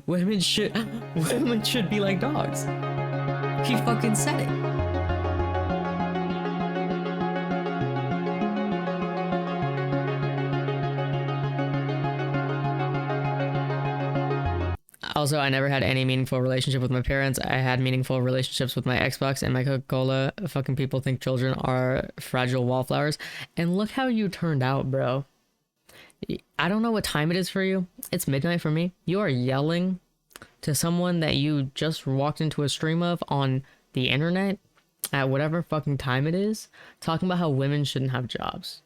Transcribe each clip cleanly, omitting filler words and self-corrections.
Women should women should be like dogs. He fucking said it. Also, I never had any meaningful relationship with my parents. I had meaningful relationships with my Xbox and my Coca-Cola. Fucking people think children are fragile wallflowers. And look how you turned out, bro. I don't know what time it is for you. It's midnight for me. You are yelling to someone that you just walked into a stream of on the internet at whatever fucking time it is, talking about how women shouldn't have jobs.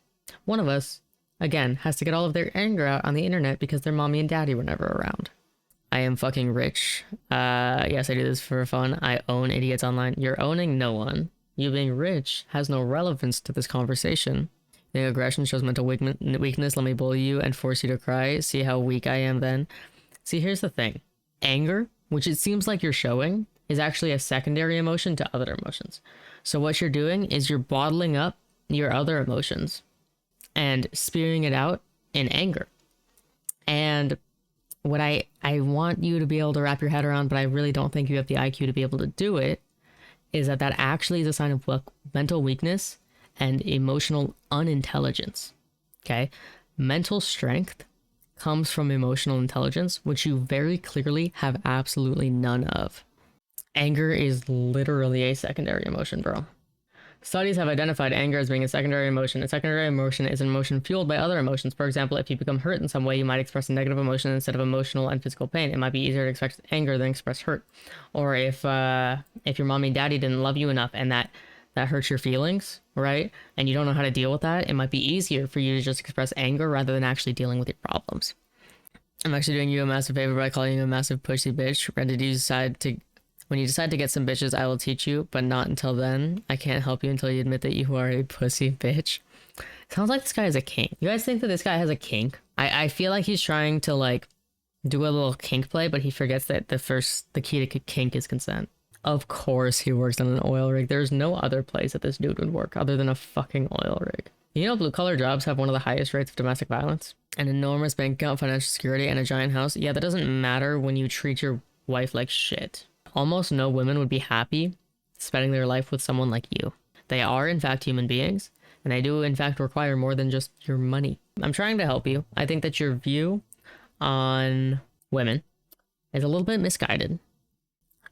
One of us, again, has to get all of their anger out on the internet because their mommy and daddy were never around. I am fucking rich. Yes, I do this for fun. I own idiots online. You're owning no one. You being rich has no relevance to this conversation. The aggression shows mental weakness. Let me bully you and force you to cry. See how weak I am then. See, here's the thing. Anger, which it seems like you're showing, is actually a secondary emotion to other emotions. So what you're doing is you're bottling up your other emotions and spewing it out in anger. And what I want you to be able to wrap your head around, but I really don't think you have the IQ to be able to do it, is that actually is a sign of mental weakness and emotional unintelligence. Okay? Mental strength comes from emotional intelligence, which you very clearly have absolutely none of. Anger is literally a secondary emotion, bro. Studies have identified anger as being a secondary emotion. A secondary emotion is an emotion fueled by other emotions. For example, if you become hurt in some way, you might express a negative emotion instead of emotional and physical pain. It might be easier to express anger than express hurt. Or if your mommy and daddy didn't love you enough and that hurts your feelings, right? And you don't know how to deal with that, it might be easier for you to just express anger rather than actually dealing with your problems. I'm actually doing you a massive favor by calling you a massive pussy bitch. When you decide to get some bitches, I will teach you, but not until then. I can't help you until you admit that you are a pussy bitch. Sounds like this guy has a kink. You guys think that this guy has a kink? I feel like he's trying to like do a little kink play, but he forgets that the key to kink is consent. Of course he works on an oil rig. There's no other place that this dude would work other than a fucking oil rig. You know, blue collar jobs have one of the highest rates of domestic violence, an enormous bank account, financial security, and a giant house. Yeah, that doesn't matter when you treat your wife like shit. Almost no women would be happy spending their life with someone like you. They are, in fact, human beings, and they do, in fact, require more than just your money. I'm trying to help you. I think that your view on women is a little bit misguided.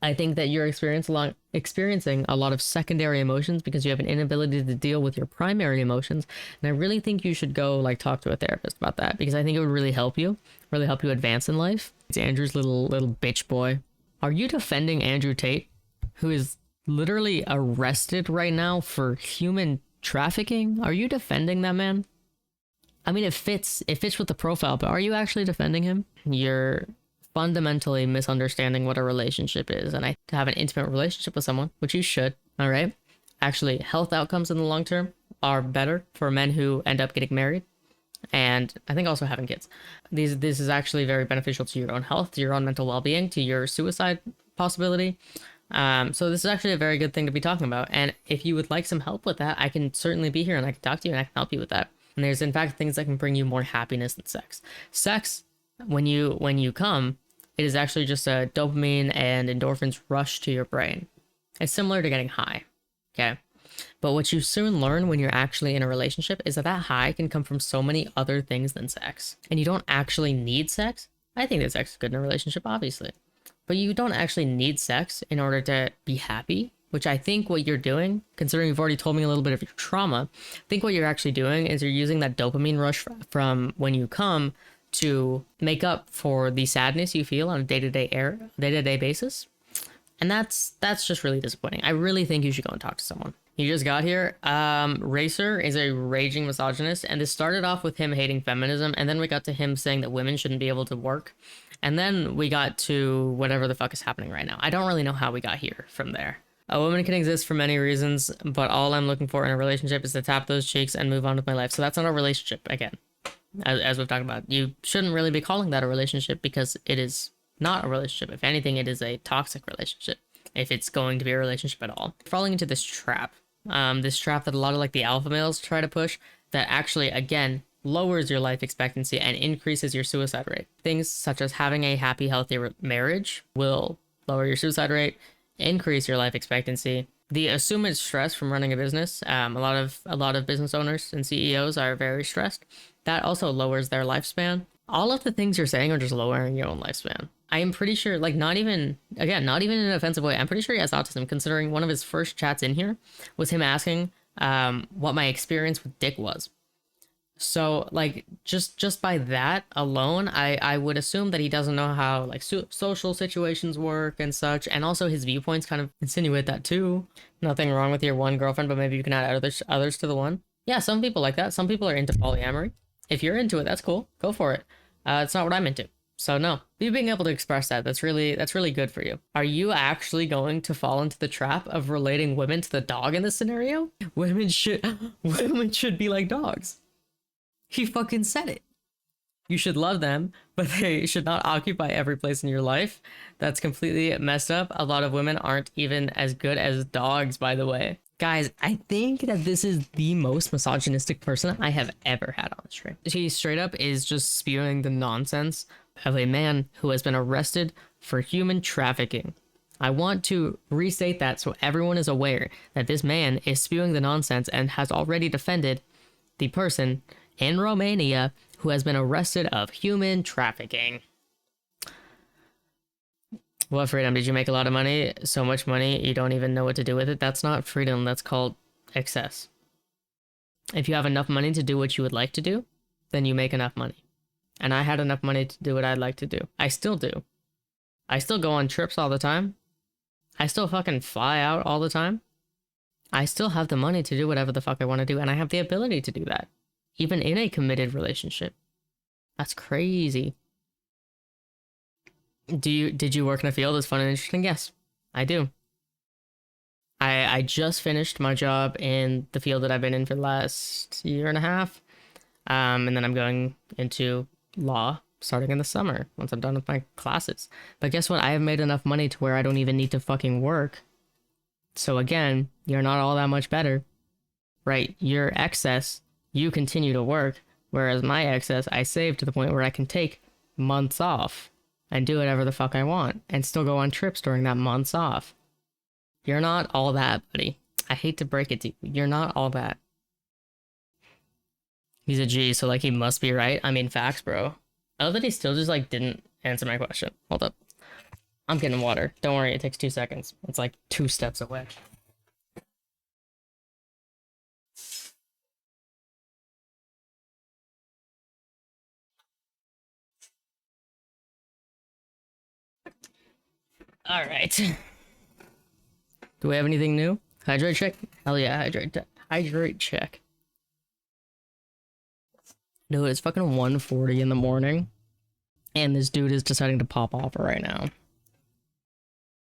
I think that you're experiencing a lot of secondary emotions because you have an inability to deal with your primary emotions, and I really think you should go like talk to a therapist about that because I think it would really help you advance in life. It's Andrew's little bitch boy. Are you defending Andrew Tate, who is literally arrested right now for human trafficking? Are you defending that man? I mean, it fits with the profile, but are you actually defending him? You're fundamentally misunderstanding what a relationship is, and to have an intimate relationship with someone, which you should, all right? Actually, health outcomes in the long term are better for men who end up getting married, and I think also having kids. This is actually very beneficial to your own health, to your own mental well-being, to your suicide possibility. So this is actually a very good thing to be talking about. And if you would like some help with that, I can certainly be here and I can talk to you and I can help you with that. And there's in fact things that can bring you more happiness than sex. Sex, when you come, it is actually just a dopamine and endorphins rush to your brain. It's similar to getting high. Okay. But what you soon learn when you're actually in a relationship is that high can come from so many other things than sex. And you don't actually need sex. I think that sex is good in a relationship, obviously. But you don't actually need sex in order to be happy, which I think what you're doing, considering you've already told me a little bit of your trauma, I think what you're actually doing is you're using that dopamine rush from when you come to make up for the sadness you feel on a day-to-day basis. And that's just really disappointing. I really think you should go and talk to someone. You just got here. Racer is a raging misogynist, and this started off with him hating feminism, and then we got to him saying that women shouldn't be able to work, and then we got to whatever the fuck is happening right now. I don't really know how we got here from there. A woman can exist for many reasons, but all I'm looking for in a relationship is to tap those cheeks and move on with my life. So that's not a relationship, again. As we've talked about, you shouldn't really be calling that a relationship because it is not a relationship. If anything, it is a toxic relationship, if it's going to be a relationship at all. Falling into this trap that a lot of like the alpha males try to push, that actually, again, lowers your life expectancy and increases your suicide rate. Things such as having a happy, healthy marriage will lower your suicide rate, increase your life expectancy. The assumed stress from running a business, a lot of business owners and CEOs are very stressed. That also lowers their lifespan. All of the things you're saying are just lowering your own lifespan. I am pretty sure, like, not even in an offensive way, I'm pretty sure he has autism, considering one of his first chats in here was him asking what my experience with dick was. So, like, just by that alone, I would assume that he doesn't know how, like, social situations work and such, and also his viewpoints kind of insinuate that too. Nothing wrong with your one girlfriend, but maybe you can add others to the one. Yeah, some people like that. Some people are into polyamory. If you're into it, that's cool. Go for it. It's not what I'm into. So no, you being able to express that's really good for you. Are you actually going to fall into the trap of relating women to the dog in this scenario? Women should be like dogs. He fucking said it. You should love them, but they should not occupy every place in your life. That's completely messed up. A lot of women aren't even as good as dogs, by the way. Guys, I think that this is the most misogynistic person I have ever had on the stream. She straight up is just spewing the nonsense of a man who has been arrested for human trafficking. I want to restate that so everyone is aware that this man is spewing the nonsense and has already defended the person in Romania who has been arrested of human trafficking. What freedom? Did you make a lot of money? So much money you don't even know what to do with it? That's not freedom, that's called excess. If you have enough money to do what you would like to do, then you make enough money. And I had enough money to do what I'd like to do. I still do. I still go on trips all the time. I still fucking fly out all the time. I still have the money to do whatever the fuck I want to do, and I have the ability to do that. Even in a committed relationship. That's crazy. Did you work in a field that's fun and interesting? Yes, I do. I just finished my job in the field that I've been in for the last year and a half. And then I'm going into law starting in the summer once I'm done with my classes. But guess what? I have made enough money to where I don't even need to fucking work. So again, you're not all that much better. Right? Your excess, you continue to work, whereas my excess, I save to the point where I can take months off and do whatever the fuck I want and still go on trips during that months off. You're not all that, buddy. I hate to break it to you. You're not all that. He's a G, so like he must be right. I mean, facts, bro. I love that he still just like didn't answer my question. Hold up. I'm getting water. Don't worry, it takes 2 seconds. It's like 2 steps away. All right. Do we have anything new? Hydrate check? Hell yeah, hydrate check. Dude, it's fucking 1:40 in the morning, and this dude is deciding to pop off right now.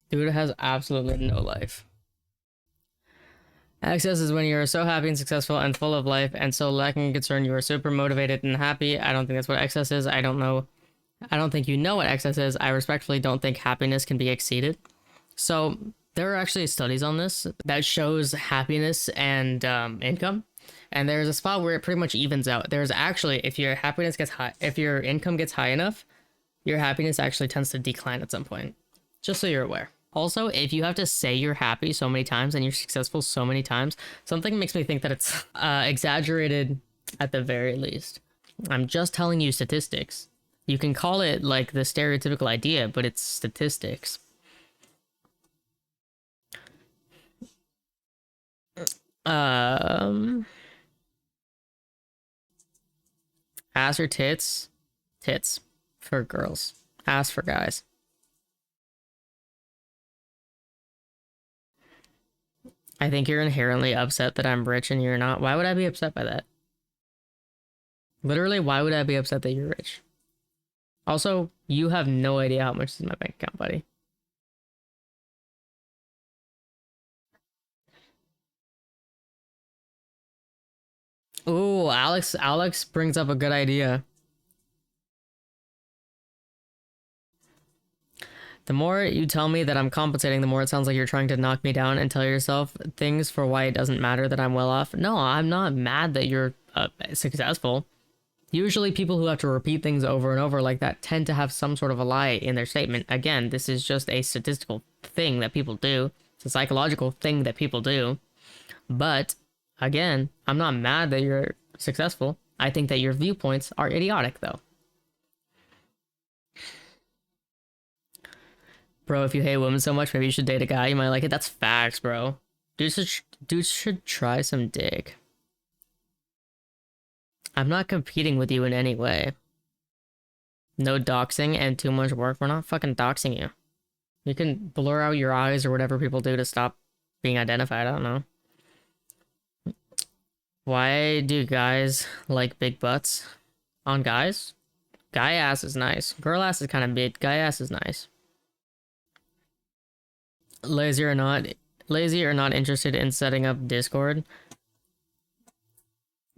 Dude has absolutely no life. Excess is when you're so happy and successful and full of life and so lacking concern you are super motivated and happy. I don't think that's what excess is. I don't know. I don't think you know what excess is. I respectfully don't think happiness can be exceeded. So there are actually studies on this that shows happiness and income. And there's a spot where it pretty much evens out. There's actually, if your happiness gets high, if your income gets high enough, your happiness actually tends to decline at some point. Just so you're aware. Also, if you have to say you're happy so many times and you're successful so many times, something makes me think that it's exaggerated at the very least. I'm just telling you statistics. You can call it like the stereotypical idea, but it's statistics. Ass or tits? Tits for girls. Ass for guys. I think you're inherently upset that I'm rich and you're not. Why would I be upset by that? Literally, why would I be upset that you're rich? Also, you have no idea how much is in my bank account, buddy. Ooh, Alex brings up a good idea. The more you tell me that I'm compensating, the more it sounds like you're trying to knock me down and tell yourself things for why it doesn't matter that I'm well off. No, I'm not mad that you're successful. Usually people who have to repeat things over and over like that tend to have some sort of a lie in their statement. Again, this is just a statistical thing that people do. It's a psychological thing that people do. But again, I'm not mad that you're successful. I think that your viewpoints are idiotic though. Bro, if you hate women so much, maybe you should date a guy. You might like it. That's facts, bro. Dudes should try some dick. I'm not competing with you in any way. No doxing and too much work. We're not fucking doxing you. You can blur out your eyes or whatever people do to stop being identified. I don't know. Why do guys like big butts on guys? Guy ass is nice. Girl ass is kind of big. Guy ass is nice. Lazy or not interested in setting up Discord.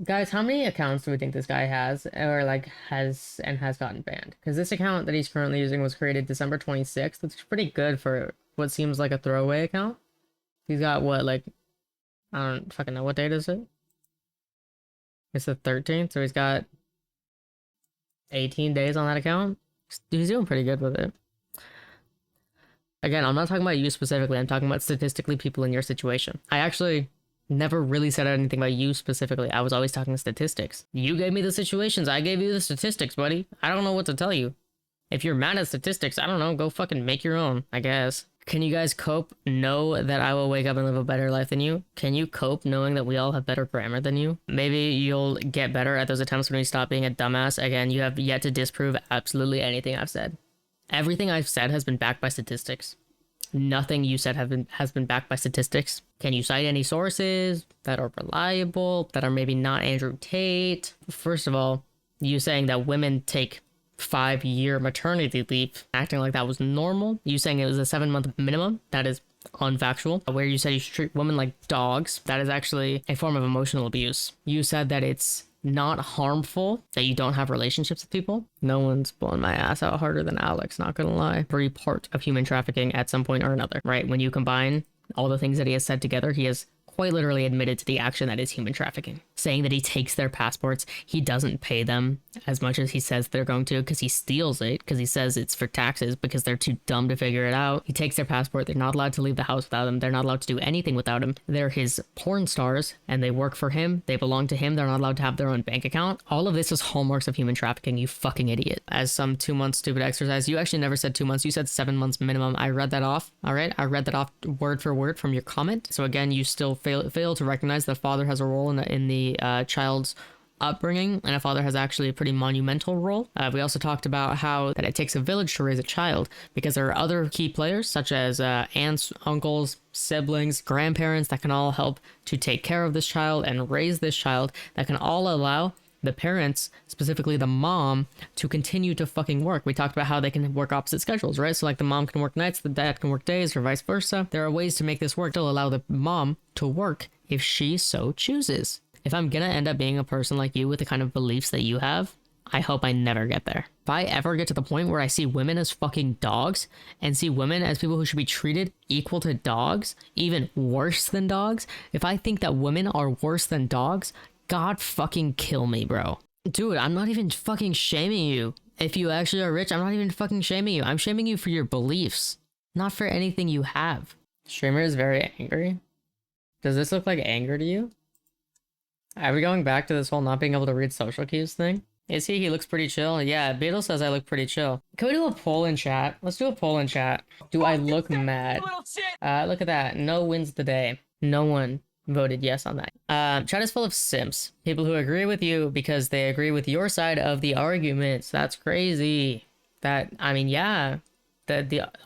Guys, how many accounts do we think this guy has, or like has gotten banned? Because this account that he's currently using was created December 26th, which is pretty good for what seems like a throwaway account. He's got what, like, I don't fucking know, what date is it? It's the 13th, so he's got 18 days on that account. He's doing pretty good with it. Again, I'm not talking about you specifically, I'm talking about statistically people in your situation. I actually never really said anything about you specifically. I was always talking statistics. You gave me the situations, I gave you the statistics, buddy. I don't know what to tell you. If you're mad at statistics, I don't know, go fucking make your own, I guess. Can you guys cope? Know that I will wake up and live a better life than you? Can you cope knowing that we all have better grammar than you? Maybe you'll get better at those attempts when you stop being a dumbass. Again, you have yet to disprove absolutely anything I've said. Everything I've said has been backed by statistics. Nothing you said has been backed by statistics. Can you cite any sources that are reliable, that are maybe not Andrew Tate? First of all, you saying that women take 5-year maternity leave, acting like that was normal. You saying it was a 7-month minimum, that is unfactual. Where you said you should treat women like dogs, that is actually a form of emotional abuse. You said that it's not harmful that you don't have relationships with people. No one's blowing my ass out harder than Alex, not gonna lie. Every part of human trafficking at some point or another, right? When you combine all the things that he has said together, he has quite literally admitted to the action that is human trafficking. Saying that he takes their passports, he doesn't pay them as much as he says they're going to because he steals it, because he says it's for taxes because they're too dumb to figure it out. He takes their passport, they're not allowed to leave the house without him, they're not allowed to do anything without him. They're his porn stars and they work for him, they belong to him, they're not allowed to have their own bank account. All of this is hallmarks of human trafficking, you fucking idiot. As some 2-month stupid exercise, you actually never said 2 months, you said 7 months minimum. I read that off, all right? I read that off word for word from your comment. So again, you still fail to recognize that father has a role in the child's upbringing, and a father has actually a pretty monumental role. We also talked about how that it takes a village to raise a child, because there are other key players such as aunts, uncles, siblings, grandparents that can all help to take care of this child and raise this child, that can all allow the parents, specifically the mom, to continue to fucking work. We talked about how they can work opposite schedules, right? So like the mom can work nights, the dad can work days, or vice versa. There are ways to make this work to allow the mom to work if she so chooses. If I'm gonna end up being a person like you with the kind of beliefs that you have, I hope I never get there. If I ever get to the point where I see women as fucking dogs and see women as people who should be treated equal to dogs, even worse than dogs, if I think that women are worse than dogs, God fucking kill me, bro. Dude, I'm not even fucking shaming you. If you actually are rich, I'm not even fucking shaming you. I'm shaming you for your beliefs, not for anything you have. Streamer is very angry. Does this look like anger to you? Are we going back to this whole not being able to read social cues thing? Is he? He looks pretty chill. Yeah, Beetle says I look pretty chill. Can we do a poll in chat? Let's do a poll in chat. Do I look mad? Look at that. No wins the day. No one voted yes on that. Chat is full of simps. People who agree with you because they agree with your side of the arguments. That's crazy. I mean, yeah.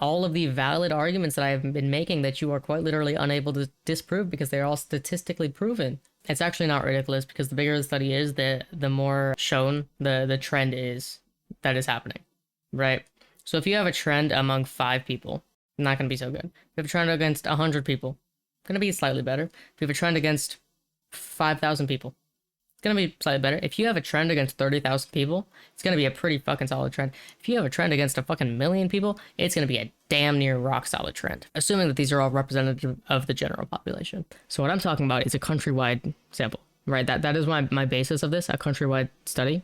All of the valid arguments that I've been making that you are quite literally unable to disprove because they're all statistically proven. It's actually not ridiculous, because the bigger the study is, the more shown the trend is that is happening, right? So if you have a trend among 5 people, not going to be so good. If you have a trend against 100 people, going to be slightly better. If you have a trend against 5,000 people, it's going to be slightly better. If you have a trend against 30,000 people, it's going to be a pretty fucking solid trend. If you have a trend against a fucking million people, it's going to be a damn near rock solid trend, assuming that these are all representative of the general population. So what I'm talking about is a countrywide sample, right? That is my basis of this, a countrywide study.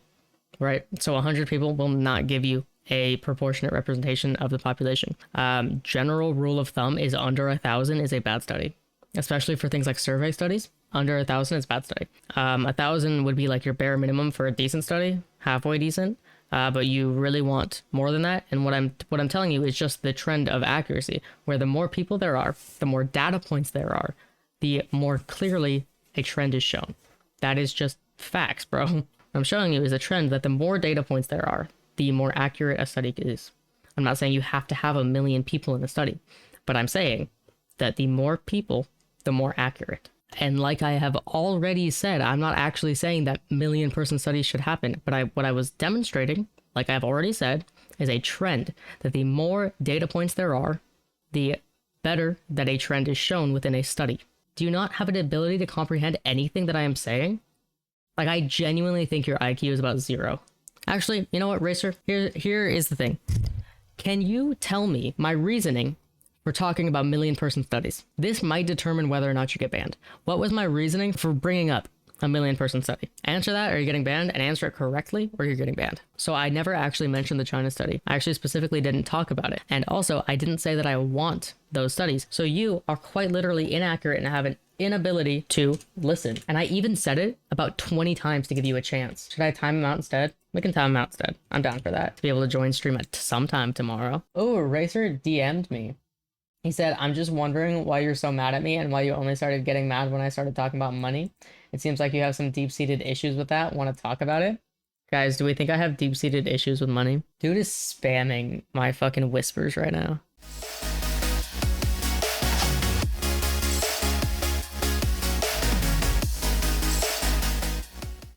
right? So 100 people will not give you a proportionate representation of the population. General rule of thumb is under 1,000 is a bad study, especially for things like survey studies. Under 1,000 is bad study. 1,000 would be like your bare minimum for a decent study, halfway decent. But you really want more than that. And what I'm telling you is just the trend of accuracy, where the more people there are, the more data points there are, the more clearly a trend is shown. That is just facts, bro. What I'm showing you is a trend that the more data points there are, the more accurate a study is. I'm not saying you have to have 1 million people in a study, but I'm saying that the more people, the more accurate. And like I have already said, I'm not actually saying that 1 million person studies should happen, but what I was demonstrating, like I've already said, is a trend that the more data points there are, the better that a trend is shown within a study. Do you not have an ability to comprehend anything that I am saying? Like, I genuinely think your IQ is about 0. Actually, you know what, Racer? Here is the thing. Can you tell me my reasoning for talking about 1 million person studies? This might determine whether or not you get banned. What was my reasoning for bringing up a 1 million person study? Answer that, or you're getting banned, and answer it correctly, or you're getting banned. So I never actually mentioned the China study. I actually specifically didn't talk about it. And also, I didn't say that I want those studies. So you are quite literally inaccurate and have an inability to listen. And I even said it about 20 times to give you a chance. Should I time him out instead? We can time him out instead. I'm down for that. To be able to join stream at sometime tomorrow. Oh, Racer DM'd me. He said, I'm just wondering why you're so mad at me and why you only started getting mad when I started talking about money. It seems like you have some deep-seated issues with that. Want to talk about it? Guys, do we think I have deep-seated issues with money? Dude is spamming my fucking whispers right now.